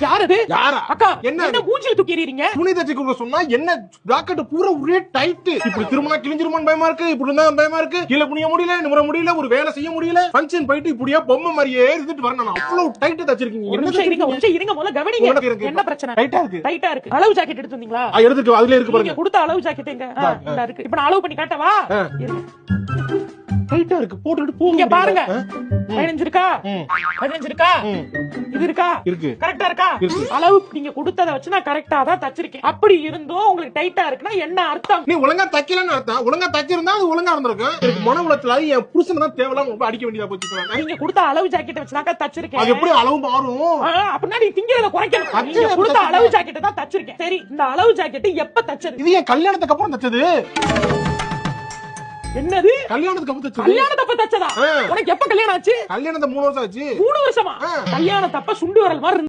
யார் அது? யாரா? அக்கா என்ன என்ன மூஞ்சில தூக்கி எறிறீங்க? துணி தச்சு கொடுக்க சொன்னா என்ன ஜாக்கெட் பூரா ஒரே டைட். இப்படி திரும்பினா கிழிஞ்சிருமான்னு பயமா இருக்கு, இப்படி இருந்தா பயமா இருக்கு, கீழே குனிய முடியல, நிமிர முடியல, ஒரு வேலை செய்ய முடியல. ஃபங்க்ஷன் போயிட்டு இப்படியே பொம்மை மாதிரியே இருந்துட்டு வரணும். அவ்வளவு டைட் தச்சிருக்கீங்க. ஒரு நிமிஷம் இருங்க முதல்ல கவனிங்க. என்ன பிரச்சனை? டைட்டா இருக்கு. டைட்டா இருக்கு. அளவு ஜாக்கெட் எடுத்து வந்தீங்களா? எடுத்துட்டு அதுல இருக்கு பாருங்க. நீங்க கொடுத்த அளவு ஜாக்கெட் எங்க? இந்த இருக்கு. இப்ப நான் அளவு பண்ணி காட்டவா? டைட்டா இருக்கு. போட்டுட்டு போங்க. இங்க பாருங்க. 15 இருக்கா? 15 இருக்கா? இது இருக்கா? இருக்கு. கரெக்ட்டா இருக்கா? அளவு நீங்க கொடுத்தத வச்சு நான் கரெக்ட்டா தான் தச்சிருக்கேன். அப்படி இருந்தும் உங்களுக்கு டைட்டா இருக்குன்னா என்ன அர்த்தம்? நீ ஒழுங்கா தைக்கலன்னு அர்த்தம். ஒழுங்கா தைச்சிருந்தா அது ஒழுங்கா இருந்திருக்கும். எனக்கு மன உளத்துல என் புருஷன் தான் தேவலாம் ரொம்ப அடிக்க வேண்டியதா போச்சு. நீங்க கொடுத்த அளவு ஜாக்கெட் வச்சு தான் தச்சிருக்கேன். அது எப்படி அளவு மாறும்? அப்படின்னா நீ திங்கிறத குறைக்கணும். நீங்க கொடுத்த அளவு ஜாக்கெட் தான் தச்சிருக்கேன். சரி, இந்த அளவு ஜாக்கெட் எப்ப தச்சது? இது என் கல்யாணத்துக்கு அப்புறம் தச்சது. என்னது? கல்யாணத்துக்கு அப்புறம் தச்சது. கல்யாணத்தப்ப தச்சதா? உனக்கு எப்ப கல்யாணம் ஆச்சு? கல்யாணத்தை 3 வருஷம் ஆச்சு. 3 வருஷமா? கல்யாணத்தப்ப சுண்டு வரல் மாதிரி